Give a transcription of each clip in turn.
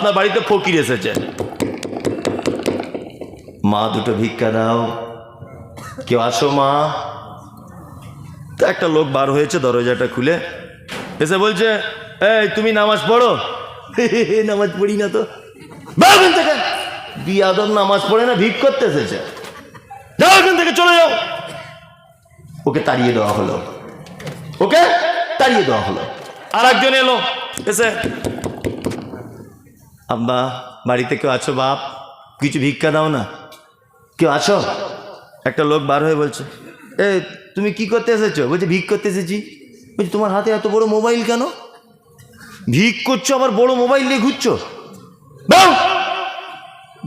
আপনার বাড়িতে ফকির এসেছে, মা দুটো ভিক্ষা দাও, কেউ আসো মা। তো একটা লোক বার হয়েছে, দরজাটা খুলে এসে বলছে, এই তুমি নামাজ পড়ো? নামাজ পড়ি না তো। বিয়াদব নামাজ পড়ে না, ভিক করতে এসেছে, যাও এখান থেকে, চলে যাও। ওকে তাড়িয়ে দেওয়া হলো, ওকে তাড়িয়ে দেওয়া হলো। আর একজন এলো, এসে, আব্বা বাড়িতে কেউ আছো? বাপ কিছু ভিক্ষা দাও না, কেউ আছো? একটা লোক বার হয়ে বলছে, এ তুমি কি করতে এসেছো? বলছে ভিক করতে এসেছি। বলছি তোমার হাতে এত বড় মোবাইল কেন? ভিক করছো আবার বড় মোবাইল নিয়ে ঘুরছো,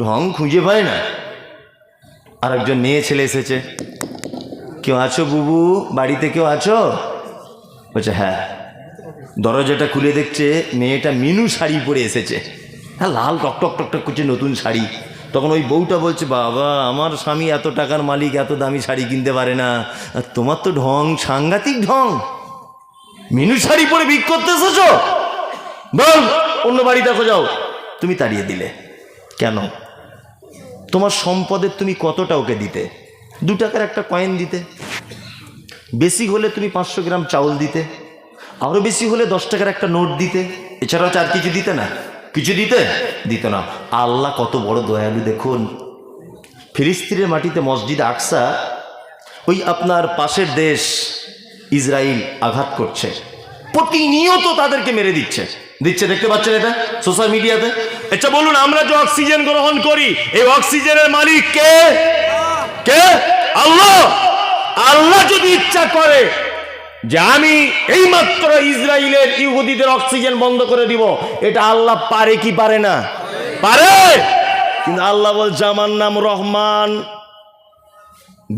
ঢং খুঁজে পায় না। আর একজন মেয়ে ছেলে এসেছে, কেউ আছো বুবু, বাড়িতে কেউ আছো? বলছে হ্যাঁ। দরজাটা খুলে দেখছে মেয়েটা মিনু শাড়ি পরে এসেছে, হ্যাঁ লাল টকটক টকটক করছে, নতুন শাড়ি। তখন ওই বউটা বলছে, বাবা আমার স্বামী এত টাকার মালিক, এত দামি শাড়ি কিনতে পারে না, আর তোমার তো ঢং, সাংঘাতিক ঢং, মিনু শাড়ি পরে ভিক করতে এসেছো, বল অন্য বাড়ি দেখো যাও। তুমি তাড়িয়ে দিলে কেন? তোমার সম্পদের তুমি কতটা ওকে দিতে? 2 টাকার একটা কয়েন দিতে, বেশি হলে তুমি 500 গ্রাম চাউল দিতে, আরো বেশি হলে 10 টাকার একটা নোট দিতে, এছাড়াও আর কিছু দিতে না? কিছু দিত না। আল্লাহ কত বড় দয়ালু দেখুন। ফিলিস্তিনের মাটিতে মসজিদ আকসা, ওই আপনার পাশের দেশ ইসরায়েল আঘাত করছে, প্রতিনিয়ত তাদেরকে মেরে দিচ্ছে, দেখতে পাচ্ছেন এটা সোশ্যাল মিডিয়াতে। আচ্ছা বলুন, আমরা যে অক্সিজেন গ্রহণ করি, এই অক্সিজেনের মালিক কে? কে? আল্লাহ। আল্লাহ যদি ইচ্ছা করে যে আমি এইমাত্র ইসরায়েলের ইহুদিদের অক্সিজেন বন্ধ করে দিব, এটা আল্লাহ পারে কি পারে না? পারে। কিন্তু আল্লাহ বলছে আমার নাম রহমান,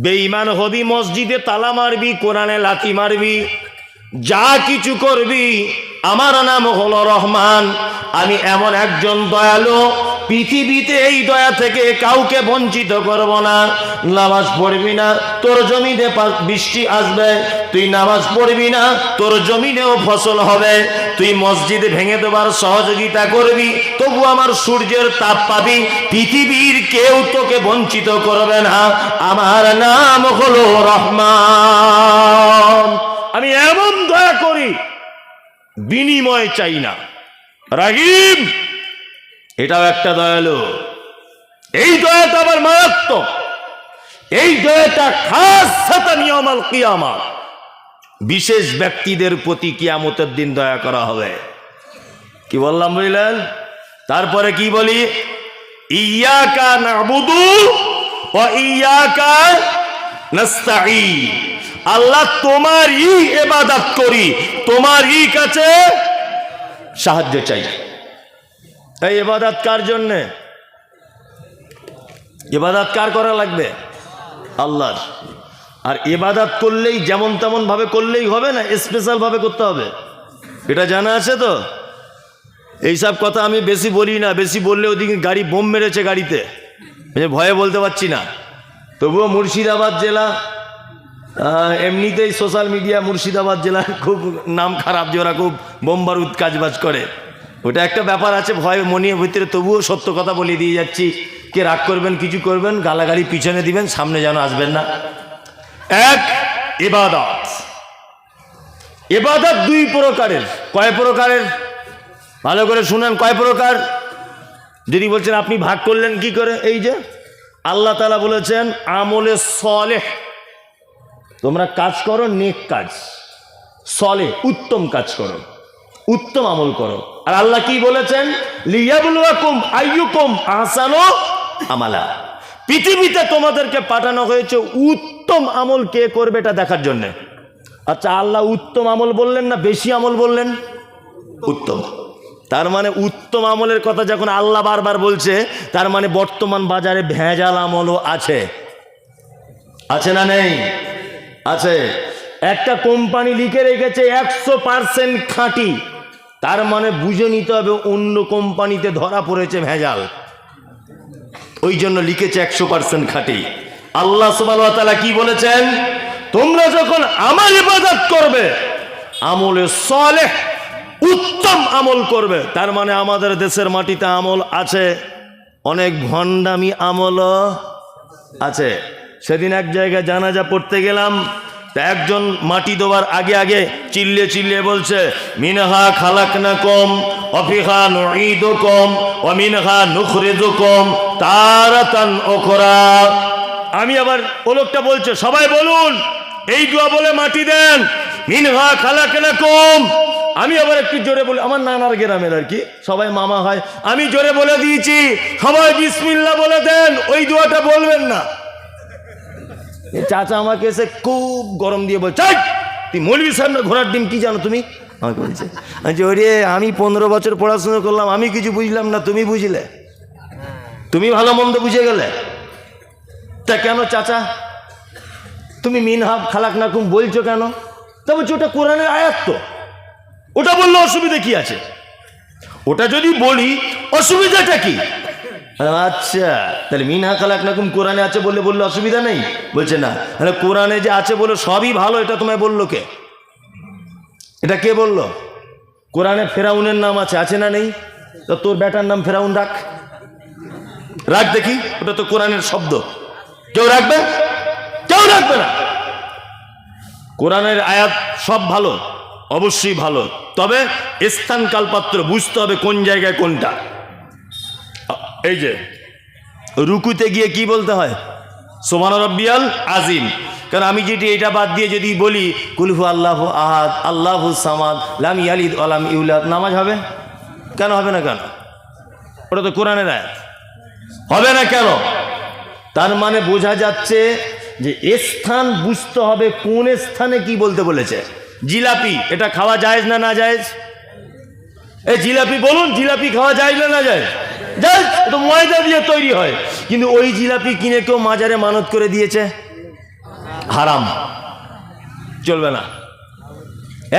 বেঈমান হবি, মসজিদে তালা মারবি, কোরআনে লাথি মারবি, যা কিছু করবি, আমার নাম হলো রহমান। আমি এমন একজন দয়ালু, পৃথিবীতে এই দয়া থেকে কাউকে বঞ্চিত করব না। নামাজ পড়বি না, তোর জমিনে বৃষ্টি আসবে, তুই নামাজ পড়বি না, তোর জমিনেও ফসল হবে, তুই মসজিদে ভেঙে দেবার সহযোগিতা করবি, তবু আমার সূর্যের তাপ পাবি, পৃথিবীর কেউ তোকে বঞ্চিত করবে না। আমার নাম হলো রহমান। আমি এমন দয়া করি, বিনিময় চাই না। রাহিম, এটাও একটা দয়ালু। এই দয়াটা আবার মারাত্মক, এই দয়াটা খাস ইয়াউমাল কিয়ামত, বিশেষ ব্যক্তিদের প্রতি কিয়ামতের দিন দয়া করা হবে। কি বললাম বুঝলেন? তারপরে কি বলি? ইয়াকা নাবুদু ওয়া ইয়াকা নাস্তাঈন। আল্লাহ তোমারই ইবাদত করি, তোমারই কাছে সাহায্য চাই। এই ইবাদত কার জন্য? ইবাদত কার করা লাগবে? আল্লাহর। আর ইবাদত করলেই যেমন তেমন ভাবে করলেই হবে না, স্পেশাল ভাবে করতে হবে, এটা জানা আছে তো। এইসব কথা আমি বেশি বলি না, বেশি বললে ওদিকে গাড়ি বোম মেরেছে গাড়িতে, ভয়ে বলতে পারছি না। তবুও মুর্শিদাবাদ জেলা, এমনিতেই সোশ্যাল মিডিয়া মুর্শিদাবাদ জেলার খুব নাম খারাপ যে ওরা খুব বোম বারুদ কাজবাজ করে, ওটা একটা ব্যাপার আছে, ভয় মনের ভিতরে। তবুও সত্য কথা বলে দিয়ে যাচ্ছি, কে রাগ করবেন, কিছু করবেন, গালাগালি পিছনে দিবেন, সামনে যেন আসবেন না। এক, ইবাদত। ইবাদত 2 প্রকারের। কয় প্রকারের? ভালো করে শুনেন, কয় প্রকার? যদি বলছেন আপনি ভাগ করলেন কি করে, এই যে আল্লাহ তাআলা বলেছেন আমলে সলেহ, তোমরা কাজ করো, নেক কাজ, সলেহ উত্তম কাজ করো, উত্তম আমল করো। আর আল্লাহ কি বলেছেন? লিয়াবলুয়াকুম আইয়ুকুম আহসানু আমালা। পৃথিবীতে তোমাদেরকে পাঠানো হয়েছে উত্তম আমল কে করবে এটা দেখার জন্য। আচ্ছা, আল্লাহ উত্তম আমল বললেন না বেশি আমল বললেন? উত্তম। তার মানে উত্তম আমলের কথা যখন আল্লাহ বারবার বলছে, তার মানে বর্তমান বাজারে ভেজাল আমলও আছে। আছে না নেই? আছে। একটা কোম্পানি লিখে রেখেছে 100% খাঁটি, তার মানে বুঝে নিতে হবে অন্য কোম্পানিতে ধরা পড়েছে ভেজাল, ওই জন্য লিখেছে 100% খাঁটি। আল্লাহ সুবহানাহু ওয়া তাআলা কি বলেছেন? তোমরা যখন আমার ইবাদত করবে, আমলে সলেহ উত্তম আমল করবে। তার মানে আমাদের দেশের মাটিতে আমল আছে, অনেক ভণ্ডামি আমলও আছে। সেদিন এক জায়গায় জানাজা পড়তে গেলাম, তা একজন মাটি দেওয়ার আগে আগে চিল্লিয়ে চিল্লিয়ে বলছে, মিনহা খালাকনাকুম ওয়া ফিহা নুঈদুকুম ওয়া মিনহা নুখরিজুকুম তারাতান উখরা। আমি আবার ও লোকটা বলছে, সবাই বলুন এই দোয়া বলে মাটি দেন, মিনহা খালাকনাকুম। আমি আবার একটু জোরে বলি, আমার নানার গ্রামের আর কি, সবাই মামা হয়, আমি জোরে বলে দিয়েছি, সবাই বিসমিল্লাহ বলে দেন, ওই দোয়াটা বলবেন না। চাচা আমাকে এসে খুব গরম দিয়ে বলছে, তুই মৌলভী সাহেব না ঘোড়ার ডিম, কি জানো তুমি? আমাকে বলছে, ওরে আমি 15 বছর পড়াশোনা করলাম, আমি কিছু বুঝলাম না, তুমি বুঝলে, তুমি ভালো মন্দ বুঝে গেলে। তা কেন চাচা তুমি মিনহা খালাকনাকুম বলছো কেন? তা বলছো ওটা কোরআনের আয়াত, তো ওটা বললে অসুবিধা কি আছে? ওটা যদি বলি অসুবিধাটা কি? আচ্ছা, তাহলে মিনহা খালাকনাকুম কোরআনে আছে বললে অসুবিধা নেই? বলছে না। তাহলে কোরআনে যে আছে বলে সবই ভালো, এটা তোমায় বললো কে? এটা কে বললো? কোরআনে ফেরাউনের নাম আছে, আছে না নেই? তো তোর বেটার নাম ফেরাউন রাখ, রাখ দেখি, ওটা তো কোরআনের শব্দ। কেউ রাখবে? কেউ রাখবে না। কোরআনের আয়াত সব ভালো, অবশ্যই ভালো, তবে স্থান কালপাত্র বুঝতে হবে কোন জায়গায় কোনটা। এই যে রুকুতে গিয়ে কি বলতে হয়? সুবহান রাব্বিয়াল আযীম। কারণ আমি যেটি এটা বাদ দিয়ে যদি বলি কুল হু আল্লাহু আহাদ আল্লাহু সামাদ লাম ইয়ালিদ ওয়া লাম ইউলাদ, নামাজ হবে? কেন হবে না? কেন? ওটা তো কোরআনের আয়াত, হবে না কেন? তার মানে বোঝা যাচ্ছে যে স্থান বুঝতে হবে, কোন স্থানে কি বলতে বলেছে। জিলাপি এটা খাওয়া জায়েজ না না জায়েজ? এই জিলাপি বলুন, জিলাপি খাওয়া যায় না না যায়? জায়েজ। তো ময়দা দিয়ে তৈরি হয়, কিন্তু ওই জিলাপি কিনে কেউ মাজারে মানত করে দিয়েছে, হারাম, চলবে না।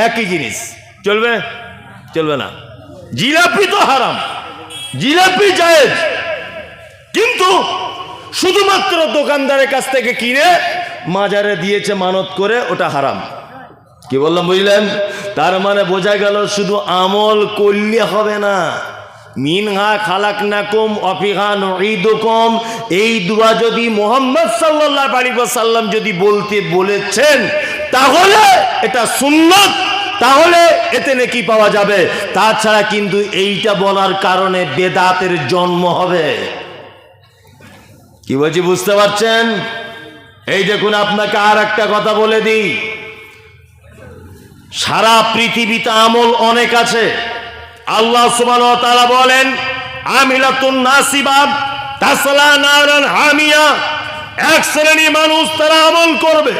একই জিনিস, চলবে? চলবে না। জিলাপি তো হারাম, জিলাপি জায়েজ, কিন্তু শুধুমাত্র দোকানদারের কাছ থেকে কিনে মাজারে দিয়েছে মানত করে, ওটা হারাম। কি বললাম বুঝলেন? তার মানে বোঝা গেল শুধু আমল করলে হবে না। মিনহা খালাকনাকুম ওয়া ফিহা নুঈদুকুম, এই দোয়া যদি মুহাম্মদ সাল্লাল্লাহু আলাইহি ওয়াসাল্লাম যদি বলতে বলেছেন তাহলে এটা সুন্নাত, তাহলে এতে নেকি পাওয়া যাবে। তাছাড়া কিন্তু এইটা বলার কারণে বেদাতের জন্ম হবে। কি বলছি বুঝতে পারছেন? এই দেখুন, আপনাকে আর একটা কথা বলে দিই, সারা পৃথিবীতে আমল অনেক আছে। আল্লাহ সুবহানাহু ওয়া তাআলা বলেন, আমিলাতুন নাসিবা তাসলা নারান হামিয়া, এক শ্রেণী মানুষ তারা আমল করবে,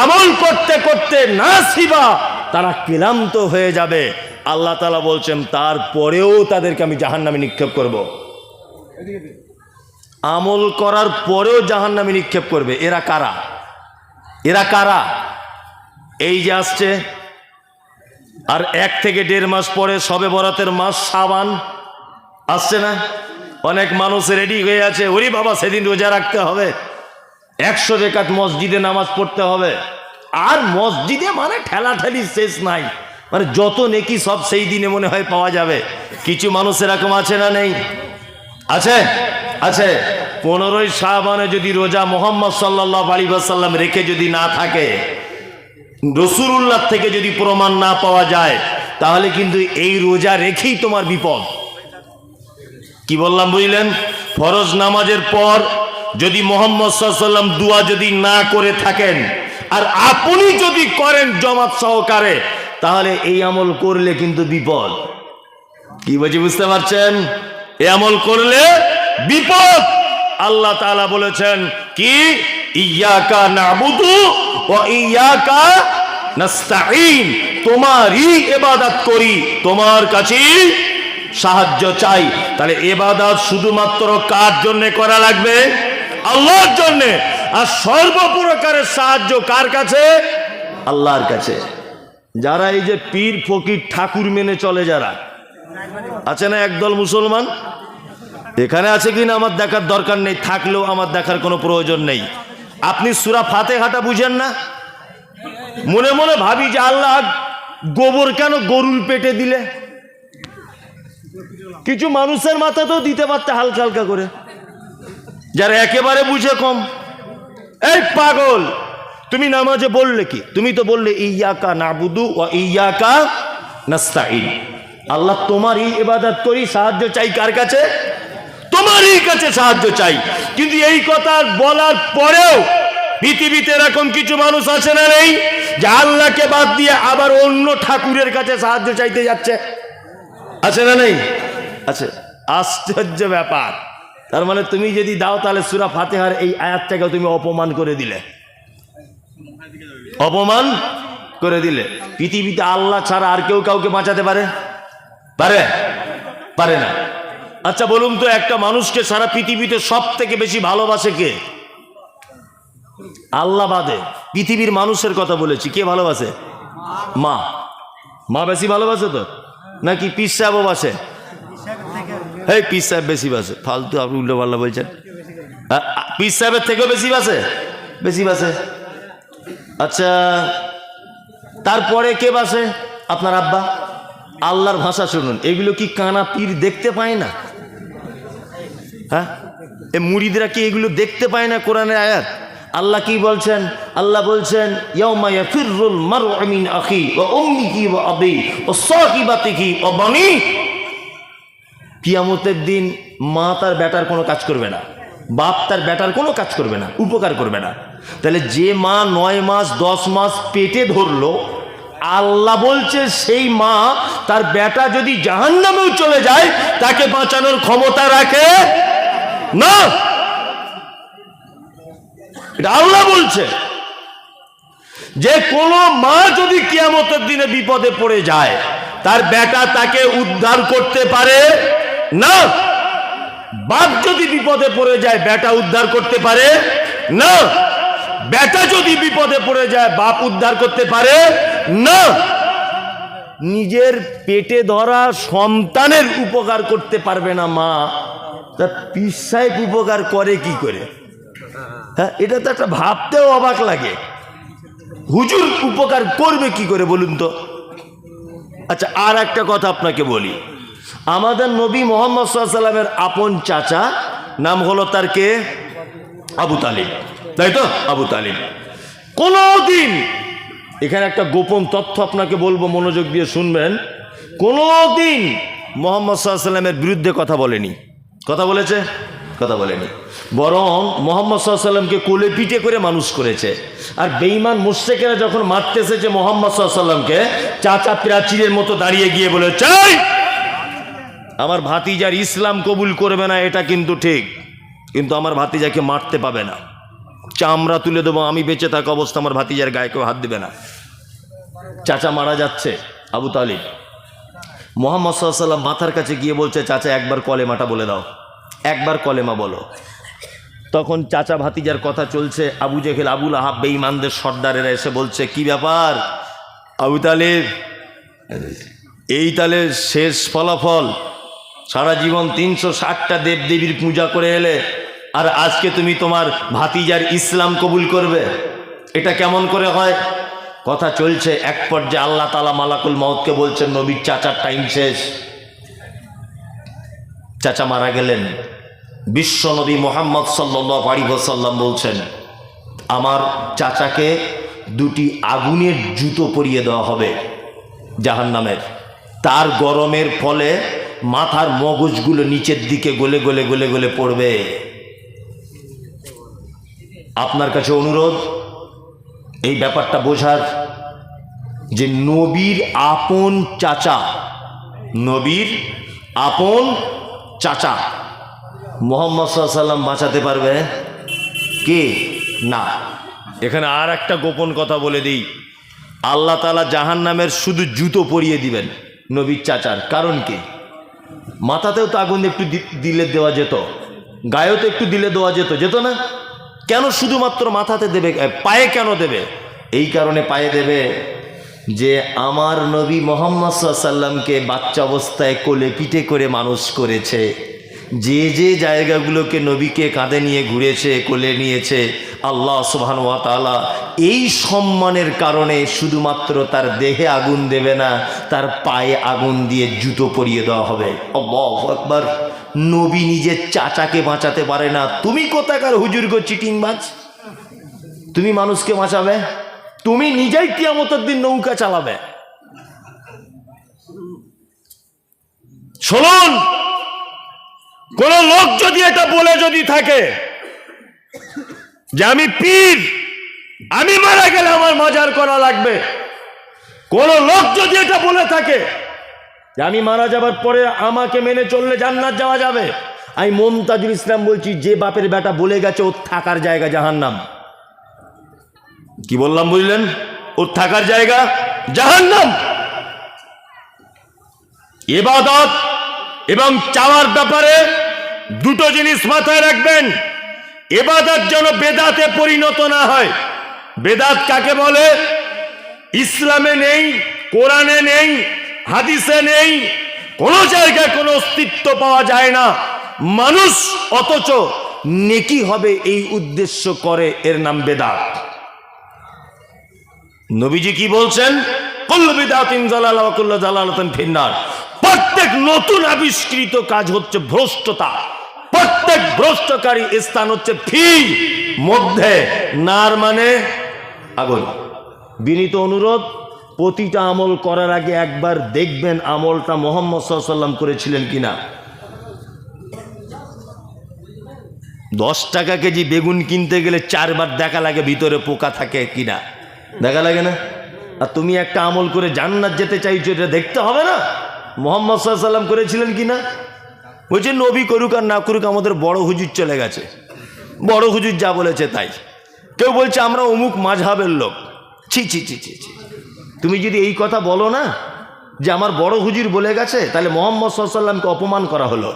আমল করতে করতে নাসিবা তারা ক্লান্ত হয়ে যাবে। আল্লাহ তাআলা বলছেন তারপরেও তাদেরকে আমি জাহান্নামে নিক্ষেপ করব। আমল করার পরেও জাহান্নামে নিক্ষেপ করবে। এরা কারা? এরা কারা? এই যে আসছে আর 1 থেকে 1.5 মাস পরে শবে বরাতের মাস শাবান আসছে না? অনেক মানুষ রেডি হয়ে আছে, ওরে বাবা সেদিন রোজা রাখতে হবে, 100 রাকাত মসজিদে নামাজ পড়তে হবে। আর মসজিদে মানে ঠেলাঠেলি শেষ নাই, মানে যত নেকি সব সেই দিনে মনে হয় পাওয়া যাবে। কিছু মানুষ এরকম আছে না নেই? আছে, আছে। 15ই শাবানে যদি রোজা মুহাম্মদ সাল্লাল্লাহু আলাইহি ওয়াসাল্লাম রেখে যদি না থাকে, রাসূলুল্লাহ থেকে যদি প্রমাণ না পাওয়া যায়, তাহলে কিন্তু এই রোজা রেখেই তোমার বিপদ। কি বললাম বুঝলেন? ফরজ নামাজের পর যদি মুহাম্মদ সাল্লাল্লাহু আলাইহি ওয়াসাল্লাম দোয়া যদি না করে থাকেন আর আপনি যদি করেন জামাত সহকারে, তাহলে এই আমল করলে কিন্তু বিপদ। কি বলছি বুঝতে পারছেন? এই আমল করলে বিপদ। আল্লাহ তাআলা বলেছেন কি, ইয়াকা নাবুদু ওয়া ইয়াকা নাস্তাঈন, তোমারই ইবাদত করি, তোমার কাছেই সাহায্য চাই। তাহলে ইবাদত শুধুমাত্র কার জন্য করা লাগবে? আল্লাহর জন্য। আর সর্বপ্রকারের সাহায্য কার কাছে? আল্লাহর কাছে। যারা এই যে পীর ফকির ঠাকুর মেনে চলে, যারা আছে না একদল মুসলমান, এখানে আছে কিনা আমার দেখার দরকার নেই, থাকলেও আমার দেখার কোনো প্রয়োজন নেই। আপনি সূরা ফাতিহাটা বুঝেন না? মনে মনে ভাবি যে আল্লাহ গোবর কেন গরুর পেটে দিলে? কিছু মানুষের মাথাতেও দিতে পারতে হালকা হালকা করে, যারা একেবারে বুঝে কম। এই পাগল, তুমি নামাজে বললে কি? তুমি তো বললে ইয়াকা নাবুদু ওয়া ইয়াকা নাস্তাইন। আল্লাহ তোমারই ইবাদত করি, সাহায্য চাই কার কাছে? তোমারই কাছে সাহায্য চাই। কিন্তু এই কথা বলার পরেও পৃথিবীতে এরকম কিছু মানুষ আছে না নেই, যে আল্লাহকে বাদ দিয়ে আবার অন্য ঠাকুরের কাছে সাহায্য চাইতে যাচ্ছে? আছে না নেই? আছে। আশ্চর্য ব্যাপার। তার মানে তুমি যদি দাও তাহলে সূরা ফাতিহার এই আয়াতটাকে তুমি অপমান করে দিলে, অপমান করে দিলে। পৃথিবীতে আল্লাহ ছাড়া আর কেউ কাউকে বাঁচাতে পারে? পারে? পারে না। আচ্ছা বলুন তো, একটা মানুষকে সারা পৃথিবীতে সব থেকে বেশি ভালোবাসে কে? আল্লাহ বাদে পৃথিবীর মানুষের কথা বলেছি, কে ভালোবাসে? মা। মা বেশি ভালোবাসে তো, নাকি পীর সাহেবও বাসে? এই পীর সাহেব বেশি বাসে, ফালতু আপনি উল্টো পাল্লা বলছেন। পীর সাহেবের থেকেও বেশি বাসে? বেশি বাসে। আচ্ছা তারপরে কে বাসে? আপনার আব্বা। আল্লাহর ভাষা শুনুন, এগুলো কি কানা পীর দেখতে পায় না? হ্যাঁ, এ মুরিদরা কি এগুলো দেখতে পায় না? কোরআনের আয়াত আল্লাহ কি বলছেন? আল্লাহ বলছেন ইয়াউমা ইয়াফিরুল মারউ মিন আখি ওয়া উম্মিহি ওয়া আবি ওয়া সাহিবাতিহি ওয়া বানি। কিয়ামতের দিন মা তার বেটার কোনো কাজ করবে না, বাপ তার বেটার কোনো কাজ করবে না, উপকার করবে না। তাহলে যে মা 9 মাস 10 মাস পেটে ধরলো, আল্লাহ বলছে সেই মা তার বেটা যদি জাহান্নামেও চলে যায় তাকে বাঁচানোর ক্ষমতা রাখে না। এটা আল্লাহ বলছে। যে কোনো মা যদি কিয়ামতের দিনে বিপদে পড়ে যায়, তার বেটা তাকে উদ্ধার করতে পারে না। বাপ যদি বিপদে পড়ে যায়, বেটা উদ্ধার করতে পারে না। বেটা যদি বিপদে পড়ে যায়, বাপ উদ্ধার করতে পারে না। নিজের পেটে ধরা সন্তানের উপকার করতে পারবে না মা, তা পীর সাহেব উপকার করে কি করে? হ্যাঁ, এটা তো একটা ভাবতেও অবাক লাগে। হুজুর উপকার করবে কি করে বলুন তো? আচ্ছা আর একটা কথা আপনাকে বলি, আমাদের নবী মুহাম্মদ সাল্লাল্লাহু আলাইহি ওয়াসাল্লামের আপন চাচা নাম হলো তার কে? আবু তালিব, তাই তো? আবু তালিব কোনদিন, এখানে একটা গোপন তথ্য আপনাকে বলবো, মনোযোগ দিয়ে শুনবেন, কোনদিন মুহাম্মদ সাল্লাল্লাহু আলাইহি ওয়াসাল্লামের বিরুদ্ধে কথা বলেনি। কথা বলেছে? কথা বলেনি। বরং মুহাম্মদ সাল্লাল্লাহু আলাইহি ওয়াসাল্লামকে কোলে পিঠে করে মানুষ করেছে। আর বেঈমান মুশরিকরা যখন মারতে এসেছে মুহাম্মদ সাল্লাল্লাহু আলাইহি ওয়াসাল্লামকে, চাচা প্রাচীরের মতো দাঁড়িয়ে গিয়ে বলেছে, আমার ভাতিজার ইসলাম কবুল করবে না, এটা কিন্তু ঠিক, কিন্তু আমার ভাতিজাকে মারতে পাবে না, চামড়া তুলে দেবো, আমি বেঁচে থাকা অবস্থা আমার ভাতিজার গায়ে কেউ হাত দেবে না। চাচা মারা যাচ্ছে, আবু তালিব মুহাম্মদ সাল্লাল্লাহু আলাইহি ওয়াসাল্লাম মাথার কাছে গিয়ে বলছে, চাচা একবার কলেমাটা বলে দাও, একবার কলেমা বলো। তখন চাচা ভাতিজার কথা চলছে, আবু জেহেল আবুল আহাব বেঈমানদের সর্দারেরা এসে বলছে, কি ব্যাপার আবু তালিব, এই তাহলে শেষ ফলাফল, সারা জীবন 360টা দেবদেবীর পূজা করে এলে, আর আজকে তুমি তোমার ভাতিজার ইসলাম কবুল করবে? এটা কেমন করে হয়? কথা চলছে, এক পর্যায়ে আল্লাহ তাআলা মালাকুল মউতকে বলছেন, নবীর চাচার টাইম শেষ। চাচা মারা গেলেন। বিশ্ব নবী মুহাম্মদ সাল্লাল্লাহু আলাইহি ওয়াসাল্লাম বলছেন, আমার চাচাকে 2টি আগুনের জুতো পরিয়ে দেওয়া হবে জাহান্নামের, তার গরমের ফলে মাথার মগজগুলো নিচের দিকে গলে গলে গলে গলে পড়বে। আপনার কাছে অনুরোধ, এই ব্যাপারটা বোঝার, যে নবীর আপন চাচা, নবীর আপন চাচা মুহাম্মদ সাল্লাল্লাহু আলাইহি ওয়াসাল্লাম বাঁচাতে পারবে কে? না। এখানে আর একটা গোপন কথা বলে দিই, আল্লাহ তাআলা জাহান্নামের শুধু জুতো পরিয়ে দিবেন নবীর চাচার। কারণ কি? মাথাতেও তো আগুন একটু দিলে দেওয়া যেত, গায়েও তো একটু দিলে দেওয়া যেত, যেত না? কেন শুধুমাত্র মাথাতে দেবে, পায়ে কেন দেবে? এই কারণে পায়ে দেবে যে আমার নবী মুহাম্মদ সাল্লাল্লাহু আলাইহি ওয়াসাল্লামকে বাচ্চা অবস্থায় কোলে পিঠে করে মানুষ করেছে, যে যে জায়গাগুলোকে নবীকে কাঁধে নিয়ে ঘুরেছে, কোলে নিয়েছে, আল্লাহ সুবহানাহু ওয়া তাআলা এই সম্মানের কারণে শুধুমাত্র তার দেহে আগুন দেবে না, তার পায়ে আগুন দিয়ে জুতো পরিয়ে দেওয়া হবে। আল্লাহু আকবার। নবী নিজের চাচাকে বাঁচাতে পারে না, তুমি কোথাকার হুজুর গো চিটিংবাজ, তুমি মানুষকে বাঁচাবে? তুমি নিজেই কিয়ামতের দিন নৌকা চালাবে। শুনুন, কোন লোক যদি এটা বলে যদি থাকে যে আমি পীর, আমি মারা গেলে আমার মাজার করা লাগবে, কোন লোক যদি এটা বলে থাকে যে আমি মারা যাবার পরে আমাকে মেনে চললে জান্নাত যাওয়া যাবে, আমি মুমতাজুল ইসলাম বলছি, যে বাপের বেটা বলে গেছে ওর থাকার জায়গা জাহান্নাম। কি বললাম বুঝলেন? ওর থাকার জায়গা জাহান্নাম। ইবাদত এবং চাওয়ার ব্যাপারে দুটো জিনিস মাথায় রাখবেন। ইবাদত যেন বেদাতে পরিণত না হয়। বেদাত কাকে বলে? ইসলামে নেই, কোরআনে নেই, হাদিসে নেই, কোন জায়গায় কোনো অস্তিত্ব পাওয়া যায় না। মানুষ অথচ নেকি হবে এই উদ্দেশ্য করে, এর নাম বেদাত। নবীজি কি বলছেন? কুল্লু বিদআতিন যালালা ওয়া কুল্লু যালালাতিন ফিন্নার। প্রত্যেক নতুন আবিষ্কৃত কাজ হচ্ছে ভ্রষ্টতা। প্রত্যেক ভ্রষ্টকারী স্থান হচ্ছে ফি, মধ্যে, নার মানে আগুন। বিনীত অনুরোধ, প্রতিটা আমল করার আগে একবার দেখবেন আমলটা মুহাম্মদ সাল্লাল্লাহু আলাইহি ওয়াসাল্লাম করেছিলেন কিনা। 10 টাকা কেজি বেগুন কিনতে গেলে 4 বার দেখা লাগে ভিতরে পোকা থাকে কিনা, দেখা লাগে না? আর তুমি একটা আমল করে জান্নাত যেতে চাইছো, এটা দেখতে হবে না মুহাম্মদ সাল্লাল্লাহু আলাইহি ওয়াসাল্লাম করেছিলেন কিনা? বলছে নবী করুক আর না করুক, আমাদের বড় হুজুর চলে গেছে, বড় হুজুর যা বলেছে তাই। কেউ বলছে আমরা অমুক মাযহাবের লোক। ছি ছি ছি ছি ছি। তুমি যদি এই কথা বলো না যে আমার বড় হুজুর বলে গেছে, তাহলে মুহাম্মদ সাল্লাল্লাহু আলাইহি ওয়াসাল্লামকে অপমান করা হলো।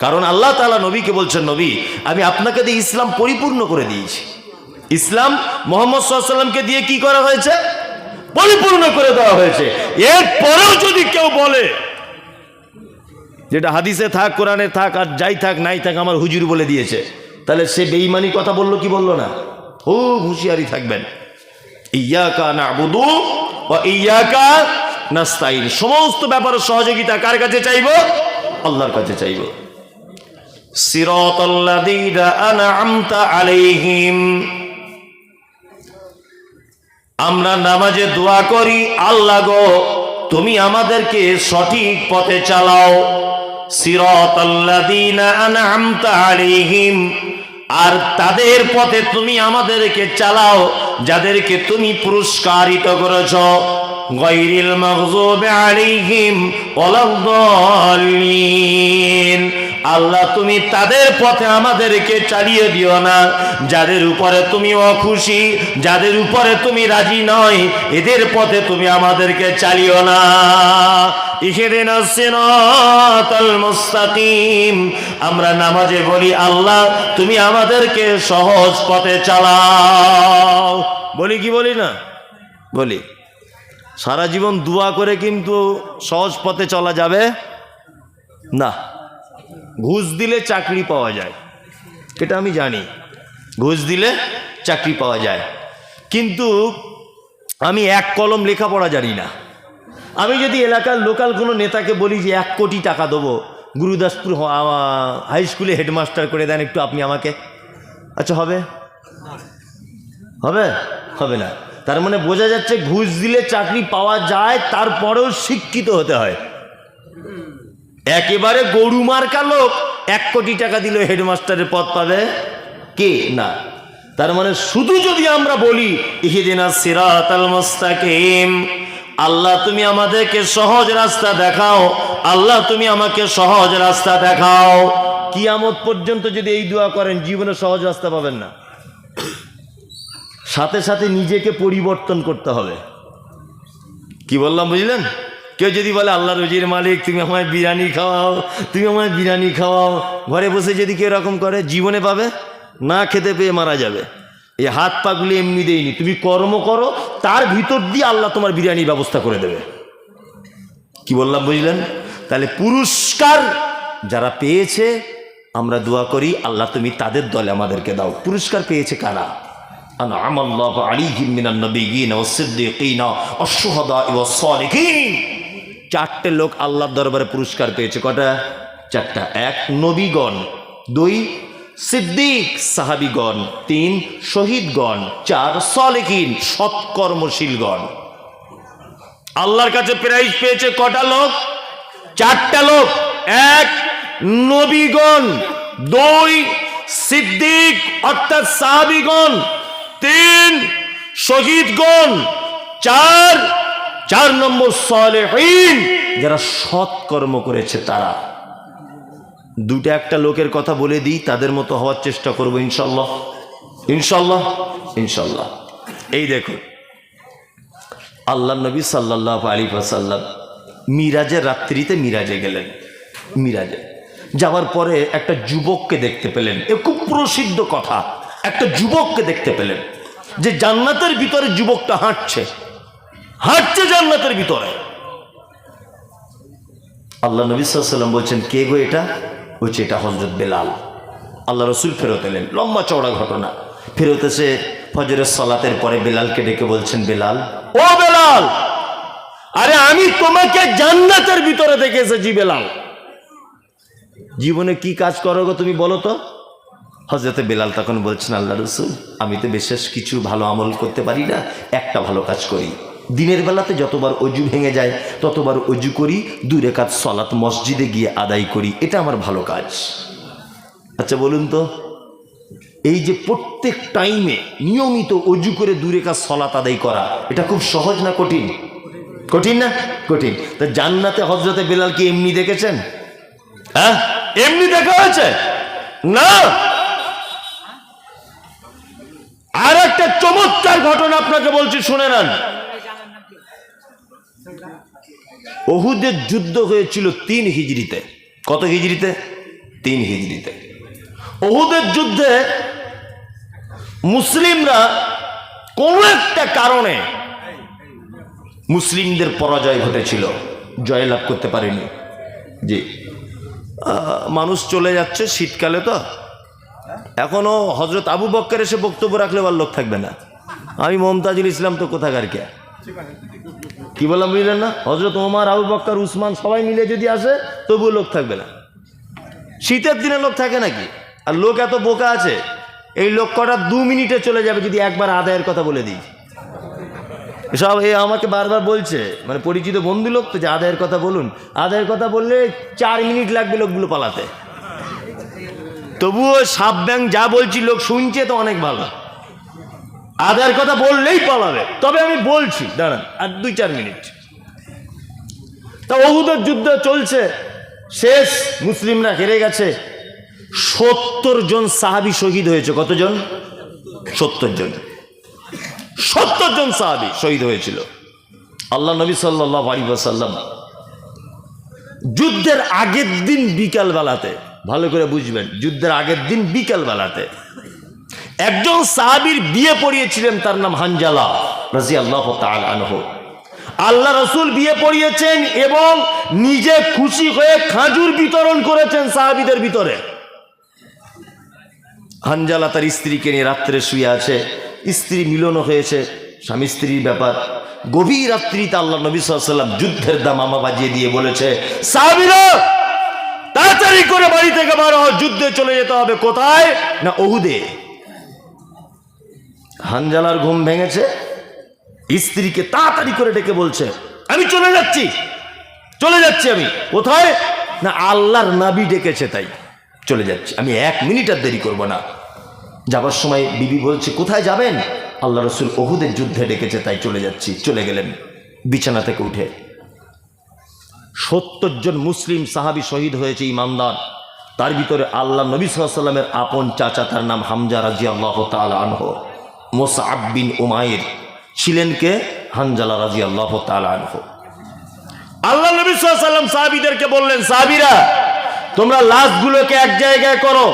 কারণ আল্লাহ তাআলা নবীকে বলছেন, নবী আমি আপনাকে দিয়ে ইসলাম পরিপূর্ণ করে দিয়েছি। ইসলাম মুহাম্মদ সাল্লাল্লাহু আলাইহি ওয়াসাল্লামকে দিয়ে কি করা হয়েছে? পরিপূর্ণ করে দেওয়া হয়েছে। এরপরেও যদি কেউ বলে যেটা হাদিসে থাক, কোরআনে থাক, আর যাই থাক নাই থাক আমার হুজুর বলে দিয়েছে, তাহলে সে বেঈমানি কথা বললো কি বললো না? খুব হুঁশিয়ারি থাকবেন। ইয়াকা না'বুদু ওয়া ইয়াকা নাস্তাইন। সমস্ত ব্যাপারে সহযোগিতা কার কাছে চাইবো? আল্লাহর কাছে চাইবো। সিরাতাল্লাযীনা আন'আমতা আলাইহিম। আমরা নামাজে দোয়া করি, আল্লাহ গো তুমি আমাদেরকে সঠিক পথে চালাও। সিরাতাল্লাযীনা আন'আমতা আলাইহিম, আর তাদের পথে তুমি আমাদেরকে চালাও যাদেরকে তুমি পুরস্কারিত করেছো। গায়রিল মাগযুবি আলাইহিম ওয়ালাদ-দাল্লিন। আল্লাহ তুমি তাদের পথে আমাদেরকে চালিয়ে দিও না যাদের উপরে তুমি অখুশি, যাদের উপরে তুমি রাজি নয়, এদের পথে তুমি আমাদেরকে চালিও না। ইহদিনাস সিরাতাল মুস্তাকিম। আমরা নামাজে বলি আল্লাহ তুমি আমাদেরকে সহজ পথে চালাও। বলি কি বলি না? বলি। সারা জীবন দোয়া করে কিন্তু সহজ পথে চলা যাবে না। ঘুষ দিলে চাকরি পাওয়া যায়, এটা আমি জানি, ঘুষ দিলে চাকরি পাওয়া যায়, কিন্তু আমি এক কলম লেখাপড়া জানি না। আমি যদি এলাকার লোকাল কোনো নেতাকে বলি যে 1 কোটি টাকা দেবো, গুরুদাসপুর হাই স্কুলে হেডমাস্টার করে দেন একটু আপনি আমাকে, আচ্ছা হবে? হবে? হবে না। তার মানে বোঝা যাচ্ছে ঘুষ দিলে চাকরি পাওয়া যায়, তারপরেও শিক্ষিত হতে হয়। একেবারে গরু মার্কা লোক 1 কোটি টাকা দিলে হেডমাস্টারের পদ পাবে কে? না। তার মানে শুধু যদি আমরা বলি ইহদিনাস সিরাতাল মুস্তাকিম, আল্লাহ তুমি আমাদেরকে সহজ রাস্তা দেখাও, আল্লাহ তুমি আমাকে সহজ রাস্তা দেখাও, কিয়ামত পর্যন্ত যদি এই দোয়া করেন জীবনে সহজ রাস্তা পাবেন না। সাথে সাথে নিজেকে পরিবর্তন করতে হবে। কি বললাম বুঝলেন? কেউ যদি বলে আল্লাহ রুজির মালিক তুমি আমায় বিরিয়ানি খাওয়াও, তুমি আমায় বিরিয়ানি খাওয়াও, ঘরে বসে যদি কেউ এরকম করে জীবনে পাবে না, খেতে পেয়ে মারা যাবে। এই হাত পাগুলি এমনি দেয়নি, তুমি কর্ম করো, তার ভিতর দিয়ে আল্লাহ তোমার বিরিয়ানির ব্যবস্থা করে দেবে। কি বললাম বুঝলেন? তাহলে পুরস্কার যারা পেয়েছে আমরা দোয়া করি আল্লাহ তুমি তাদের দলে আমাদেরকে দাও। পুরস্কার পেয়েছে কারা? আনআমাল্লাহু আলাইহিম মিনান নাবিয়্যিনা ওয়াস-সিদ্দীকিনা ওয়াশ-শুহাদা'i ওয়াস-সালিহিন। চারটে লোক আল্লাহর দরবারে পুরস্কার পেয়েছে। কটা? চারটা। এক, নবীগণ। দুই, সিদ্দিক সাহাবীগণ। তিন, শহীদগণ। চার, সালিহিন সৎকর্মশীলগণ। আল্লাহর কাছে প্রাইজ পেয়েছে কটা লোক? চারটা লোক। এক, নবীগণ। দুই, সিদ্দিক অর্থাৎ সাহাবীগণ। তিন, শহীদগণ। চার নম্বর সালেহীন, যারা সৎ কর্ম করেছে তারা। দুটো একটা লোকের কথা বলে দিই, তাদের মতো হওয়ার চেষ্টা করবো ইনশাল্লাহ। ইনশাল্লাহ ইনশাল্লাহ। এই দেখুন, আল্লাহ নবী সাল্লাল্লাহু আলাইহি ওয়াসাল্লাম মিরাজের রাত্রিতে মিরাজে গেলেন। মিরাজে যাওয়ার পরে একটা যুবককে দেখতে পেলেন। এ খুব প্রসিদ্ধ কথা। একটা যুবককে দেখতে পেলেন যে জান্নাতের ভিতরে যুবকটা হাঁটছে জান্নাতের ভিতরে। আল্লাহ নবী সাল্লাল্লাহু আলাইহি ওয়াসাল্লাম বলছেন, কে গো এটা? বলছে, এটা হযরত বেলাল। আল্লাহ রসুল ফেরত এলেন। লম্বা চওড়া ঘটনা। ফেরত এসে ফজরের সালাতের পরে বেলালকে ডেকে বলছেন, বেলাল, ও বেলাল, আরে আমি তোমাকে জান্নাতের ভিতরে দেখে এসেছি। বেলাল, জীবনে কি কাজ করো গো তুমি বলো তো? হযরতে বেলাল তখন বলছেন, আল্লাহ রসুল, আমি তো বিশেষ কিছু ভালো আমল করতে পারি না, একটা ভালো কাজ করি। দিনের বেলাতে যতবার অজু ভেঙে যায় ততবার অজু করি, 2 রাকাত সালাত মসজিদে গিয়ে আদায় করি, এটা আমার ভালো কাজ। আচ্ছা বলুন তো, এই যে প্রত্যেক টাইমে নিয়মিত অজু করে 2 রাকাত সালাত আদায় করা, এটা খুব সহজ না কঠিন? কঠিন না? কঠিন। তা জান্নাতে হযরতে বেলাল কি এমনি দেখেছেন? হ্যাঁ, এমনি দেখা হয়েছে না। আর একটা চমৎকার ঘটনা আপনাকে বলছি, শুনে নেন। উহুদের যুদ্ধ হয়েছিল 3 হিজরিতে। কত হিজরিতে? 3 হিজরিতে। উহুদের যুদ্ধে মুসলিমরা কোন একটা কারণে মুসলিমদের পরাজয় ঘটেছিল, জয়লাভ করতে পারেনি। জি, মানুষ চলে যাচ্ছে, শীতকালে তো এখনো হযরত আবু বকর এসে বক্তব্য রাখলে আর লোক থাকবে না। আমি মমতাজুল ইসলাম তো কোথাকার কে, কি বললাম বুঝলেন না? হযরত ওমর, আবু বকর, উসমান সবাই মিলে যদি আসে তবুও লোক থাকবে না। শীতের দিনে লোক থাকে নাকি? আর লোক এত বোকা আছে, এই লোক কটা 2 মিনিটে চলে যাবে যদি একবার আদায়ের কথা বলে দিই। সব এ আমাকে বারবার বলছে, মানে পরিচিত বন্ধু লোক তো, যে আদায়ের কথা বলুন। আদায়ের কথা বললে 4 মিনিট লাগবে লোকগুলো পালাতে। তবুও সাপ ব্যাং যা বলছি লোক শুনছে তো অনেক ভালো। আদায়ের কথা বললেই পালাবে। তবে আমি বলছি, দাঁড়ান আর 2-4 মিনিট। তা উহুদের যুদ্ধ চলছে, শেষ, মুসলিমরা হেরে গেছে। 70 জন সাহাবী শহীদ হয়েছে। কতজন? 70 জন। 70 জন সাহাবী শহীদ হয়েছিল। আল্লাহ নবী সাল্লাল্লাহু আলাইহি ওয়াসাল্লাম যুদ্ধের আগের দিন বিকাল বেলাতে, ভালো করে বুঝবেন, যুদ্ধের আগের দিন বিকাল বেলাতে একজন সাহাবীর বিয়ে পড়িয়েছিলেন, তার নাম হানজালা রাদিয়াল্লাহু তাআলা আনহু। আল্লাহ রসুল বিয়ে পড়িয়েছেন এবং নিজে খুশি হয়ে খাজুর বিতরণ করেছেন সাহাবীদের ভিতরে। হানজালা তার স্ত্রীকে নিয়ে রাত্রে শুয়ে আছে, স্ত্রী মিলনও হয়েছে, স্বামী স্ত্রীর ব্যাপার। গভীর রাত্রিতে আল্লাহ নবী সাল্লাল্লাহু আলাইহি ওয়াসাল্লাম যুদ্ধের দামামা বাজিয়ে দিয়ে বলেছে, সাহাবীরা তাড়াতাড়ি করে বাড়ি থেকে বের হও, যুদ্ধে চলে যেতে হবে। কোথায়? না, উহুদে। হানজালার ঘুম ভেঙেছে, স্ত্রীকে তাড়াতাড়ি করে ডেকে বলছে, আমি চলে যাচ্ছি আমি। কোথায়? না, আল্লাহর নবী ডেকেছে তাই চলে যাচ্ছি, আমি 1 মিনিট আর দেরি করব না। যাবার সময় বিবি বলছে, কোথায় যাবেন? আল্লাহ রসুল উহুদের যুদ্ধে ডেকেছে তাই চলে যাচ্ছি। চলে গেলেন বিছানা থেকে উঠে। 70 জন মুসলিম সাহাবী শহীদ হয়েছে, ইমানদার। তার ভিতরে আল্লাহ নবী সাল্লাল্লাহু আলাইহি ওয়াসাল্লামের আপন চাচা, তার নাম হামজা রাদিয়াল্লাহু তাআলা আনহু। মুসআব বিন উমাইর ছিলেন কে? হানজালা রাদিয়াল্লাহু তাআলা আনহু। আল্লাহ নবী সাল্লাল্লাহু আলাইহি ওয়াসাল্লাম সাহাবীদেরকে বললেন, সাহাবীরা তোমরা লাশগুলোকে এক জায়গায় করো।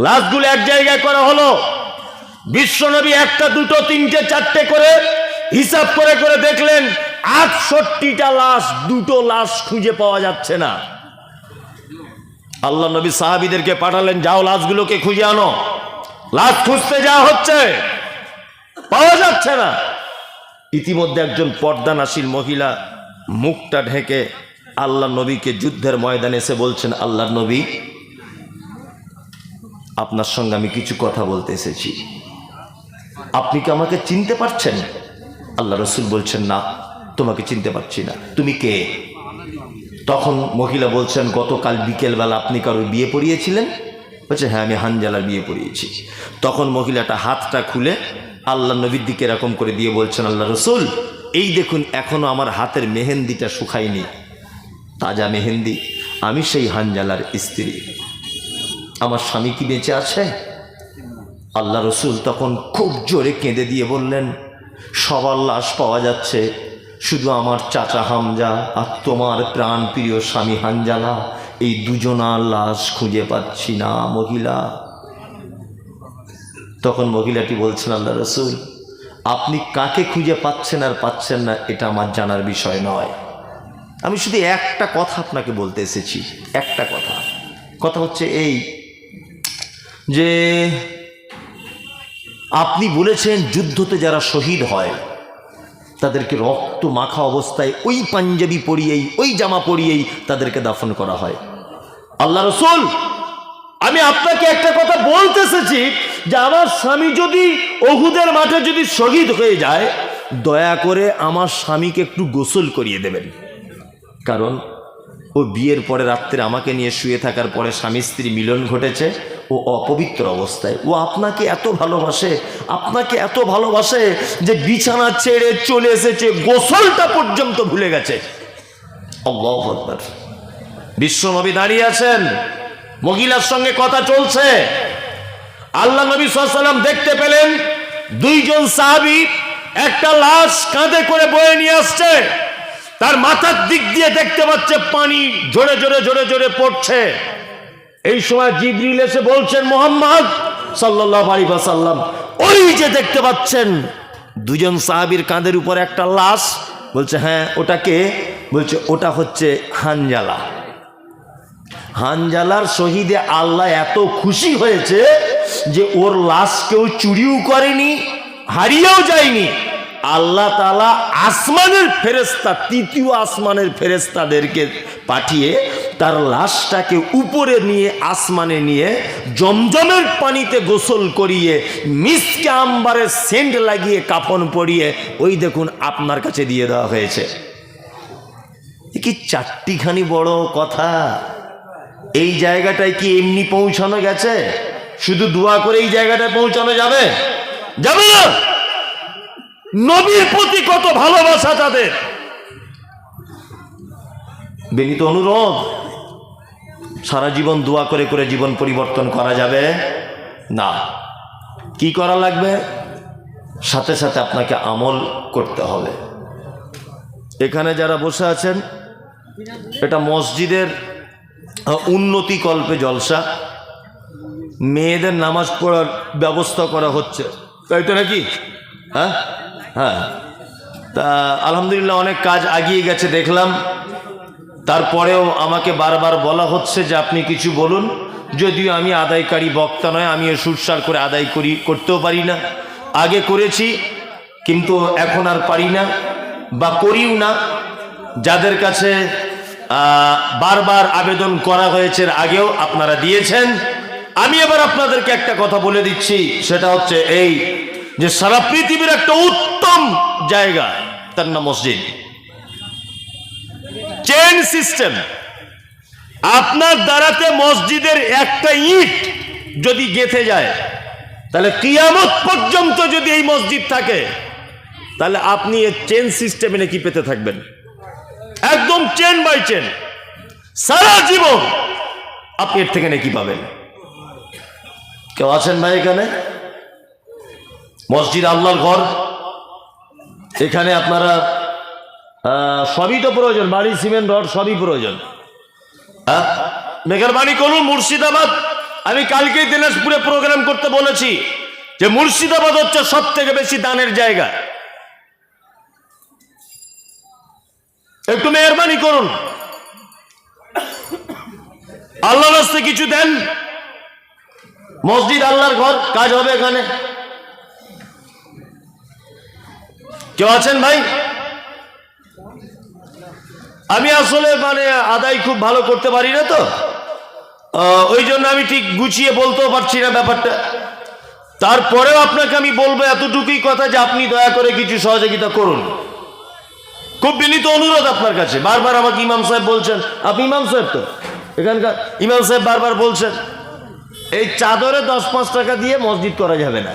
লাশগুলো এক জায়গায় করা হলো। বিশ্বনবী 1টা 2টো 3টে 4টে করে হিসাব করে করে দেখলেন 68টা লাশ, 2টো লাশ খুঁজে পাওয়া যাচ্ছে না। আল্লাহ নবী সাহাবীদেরকে পাঠালেন, যাও লাশগুলোকে খুঁজে আনো। লাশ খুঁজতে যাওয়া হচ্ছে, পাওয়া যাচ্ছে না। ইতিমধ্যে একজন পর্দানাশীল মহিলা মুখটা ঢেকে আল্লাহ নবীকে যুদ্ধের ময়দানে এসে বলছেন, আল্লাহ নবী, আপনার সঙ্গে আমি কিছু কথা বলতে এসেছি, আপনি কি আমাকে চিনতে পারছেন? আল্লাহ রসুল বলছেন, না, তোমাকে চিনতে পারছি না, তুমি কে? তখন মহিলা বলছেন, গতকাল বিকেলবেলা আপনি কারোর বিয়ে পড়িয়েছিলেন? বলছে, হ্যাঁ, আমি হানজালার বিয়ে পড়িয়েছি। তখন মহিলাটা হাতটা খুলে আল্লাহ নবীর দিকে এরকম করে দিয়ে বলছেন, আল্লাহ রসুল, এই দেখুন এখনো আমার হাতের মেহেন্দিটা শুকায়নি, তাজা মেহেন্দি, আমি সেই হানজালার স্ত্রী, আমার স্বামী কি বেঁচে আছে? আল্লাহ রসুল তখন খুব জোরে কেঁদে দিয়ে বললেন, সবার লাশ পাওয়া যাচ্ছে, শুধু আমার চাচা হামজা আর তোমার প্রাণ প্রিয় স্বামী হানজালা, এই দুজনার লাশ খুঁজে পাচ্ছি না মহিলা। তখন মহিলাটি বলছেন, আল্লাহ রসুল, আপনি কাকে খুঁজে পাচ্ছেন আর পাচ্ছেন না এটা আমার জানার বিষয় নয়, আমি শুধু একটা কথা আপনাকে বলতে এসেছি, একটা কথা হচ্ছে এই যে আপনি বলেছেন যুদ্ধতে যারা শহীদ হয় তাদেরকে রক্ত মাখা অবস্থায় ওই পাঞ্জাবি পরিয়েই, ওই জামা পরিয়েই তাদেরকে দাফন করা হয়। আল্লাহ রসুল, আমি আপনাকে একটা কথা বলতে এসেছি যে আমার স্বামী যদি উহুদের মাঠে যদি শহীদ হয়ে যায়, দয়া করে আমার স্বামীকে একটু গোসল করিয়ে দেবেন, কারণ ও বিয়ের পরে রাত্রে আমাকে নিয়ে শুয়ে থাকার পরে স্বামী স্ত্রী মিলন ঘটেছে, ও অপবিত্র অবস্থায়, ও আপনাকে এত ভালোবাসে যে বিছানা ছেড়ে চলে এসেছে, গোসলটা পর্যন্ত ভুলে গেছে। আল্লাহু আকবার। বিশ্বনবী দাঁড়িয়ে আছেন, মহিলার সঙ্গে কথা চলছে। আল্লাহ নবী সাল্লাল্লাহু আলাইহি ওয়াসাল্লাম দেখতে পেলেন দুইজন সাহাবী একটা লাশ কাঁধে করে বয়ে নিয়ে আসছে, তার মাথার দিক দিয়ে দেখতে পাচ্ছে পানি জোরে জোরে পড়ছে। এই সময় জিবরিল এসে বলছেন, মুহাম্মদ সাল্লাল্লাহু আলাইহি ওয়াসাল্লাম, ওই যে দেখতে পাচ্ছেন দুজন সাহাবীর কাঁধের উপর একটা লাশ। বলছে, হ্যাঁ, ওটা কে? বলছে, ওটা হচ্ছে হানজালা। হানজালার শহীদে আল্লাহ এত খুশি হয়েছে যে ওর লাশ কেউ চুরিও করেনি, হারিয়েও যায়নি। আল্লাহ তাআলা আসমানের ফেরেশতা, তৃতীয় আসমানের ফেরেশতাদেরকে পাঠিয়ে তার লাশটাকে উপরে নিয়ে আসমানে নিয়ে জমজমের পানিতে গোসল করিয়ে মিসকে আম্বারের সেন্ট লাগিয়ে কাফন পরিয়ে ওই দেখুন আপনার কাছে দিয়ে দেওয়া হয়েছে। কি চারটিখানি বড় কথা! এই জায়গাটায় কি এমনি পৌঁছানো গেছে? শুধু দোয়া করে এই জায়গাটায় পৌঁছানো যাবে? যাবে না। নবীর প্রতি কত ভালোবাসা তাদের! বিনীত অনুরোধ, সারা জীবন দোয়া করে করে জীবন পরিবর্তন করা যাবে না। কি করা লাগবে? সাথে সাথে আপনাকে আমল করতে হবে। এখানে যারা বসে আছেন, এটা মসজিদের উন্নতি কল্পে জলসা, মেয়েদের নামাজ পড়ার ব্যবস্থা করা হচ্ছে, তাই তো নাকি? হ্যাঁ হ্যাঁ, তা আলহামদুলিল্লাহ অনেক কাজ এগিয়ে গেছে দেখলাম। তারপরেও আমাকে বারবার বলা হচ্ছে যে আপনি কিছু বলুন, যদিও আমি আদায়কারী বক্তা নয়, আমিও সুরসার করে করতেও পারি না। আগে করেছি কিন্তু এখন আর পারি না বা করিও না। যাদের কাছে বারবার আবেদন করা হয়েছে, আগেও আপনারা দিয়েছেন। আমি এবার আপনাদেরকে একটা কথা বলে দিচ্ছি, সেটা হচ্ছে এই যে সারা পৃথিবীর একটা উত্তম জায়গা, তার নাম মসজিদ। Chain system. আপনার দ্বারাতে মসজিদের একটা ইট যদি গেঁথে যায়, তাহলে কিয়ামত পর্যন্ত যদি এই মসজিদ থাকে, তাহলে আপনি এই চেন সিস্টেমে নাকি পেতে থাকবেন, একদম চেন বাই চেন, সারা জীবন আপনি এর থেকে নাকি পাবেন। কেউ আছেন ভাই এখানে? মসজিদ আল্লাহর ঘর, এখানে আপনারা সবই তো প্রয়োজন, বাড়ি, সিমেন্ট, রড সবই প্রয়োজন। মেহরবানি করুন মুর্শিদাবাদ, আমি কালকেই দিনাজপুরে প্রোগ্রাম করতে বলেছি যে মুর্শিদাবাদ হচ্ছে সব থেকে বেশি দানের জায়গা। একটু মেহরবানি করুন। আল্লাহর রাস্তে কিছু দেন। মসজিদ আল্লাহর ঘর, কাজ হবে এখানে। কেউ আছেন ভাই? আমি আসলে আদায় খুব ভালো করতে পারি না, তো ওই জন্য আমি ঠিক গুছিয়ে বলতেও পারছি না ব্যাপারটা। তারপরেও আপনাকে আমি বলবো এতটুকুই কথা যে আপনি দয়া করে কিছু সহযোগিতা করুন। খুব বিনীত অনুরোধ আপনার কাছে। বারবার আমাকে ইমাম সাহেব বলছেন, আপনি ইমাম সাহেব তো, এখানকার ইমাম সাহেব বারবার বলছেন এই চাদরে 10-5 টাকা দিয়ে মসজিদ করা যাবে না।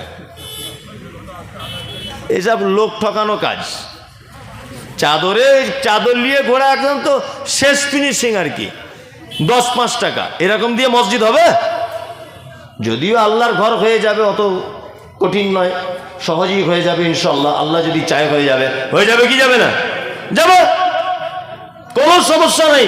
এসব লোক ঠকানো কাজ। চাদর নিয়ে ঘোরা একদম তো শেষ ফিনিশিং আর কি। 10-5 টাকা এরকম দিয়ে মসজিদ হবে? যদিও আল্লাহর ঘর হয়ে যাবে, অত কঠিন নয়, সহজেই হয়ে যাবে ইনশাল্লাহ। আল্লাহ যদি চায় হয়ে যাবে। কি যাবে না? যাবে, কোনো সমস্যা নেই।